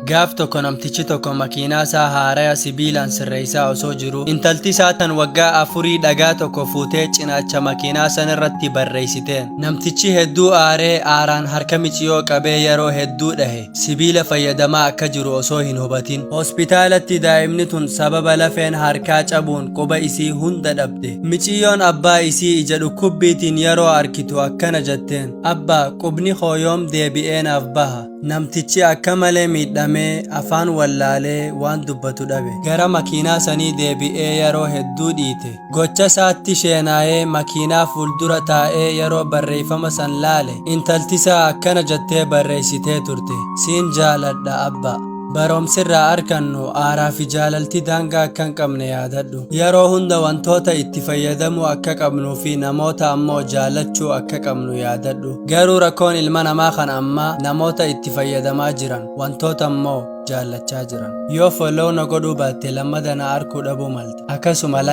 Gaaf tokko namtichi tokko makiinaa isaa haaraya sibiilaan sirreessaa osoo jiru intalti isaa tan waggaa afurii dhagaa tokko fuutee cinaacha makiinaa san irratti barreessiteen. Namtichi hedduu aaraan harka miciyoo qabee yeroo hedduu dhahe sibiila fayyadamaa akka jiru osoo hin hubatin. Hospitaalatti daa'imni tun sababa lafeen harkaa cabuun quba isii hunda dhabde. Miciyoon abbaa isii ija dhukkubbiitiin yeroo arkitu akkana jetteen, abbaa qubni koo yoom deebi'ee naaf baha. Namtichi akka malee miidhamee afaan wallaalee waan dubbatu dhabe. Gara makiinaa sanii deebi'ee yeroo hedduu dhiite. Gocha isaatti sheenaayee makiinaa fuuldura taa'ee yeroo barreeffama san laale intaltisaa akkana jettee barreessitee turte, siin jaaladha abbaa. Baroomsirraa argannu aaraa fi jaalalti daangaa akka hin qabne yaadadhu. Yeroo hunda wantoota itti fayyadamuu akka qabnuu fi namoota ammoo jaalachuu akka qabnu yaadadhu. Garuu rakkoon ilma namaa kan ammaa namoota itti fayyadamaa jiran wantoota ammoo jaallachaa jiran. Yoo follow na godhuu baatte lammadana arkuu dhabuu malte. Akkasuma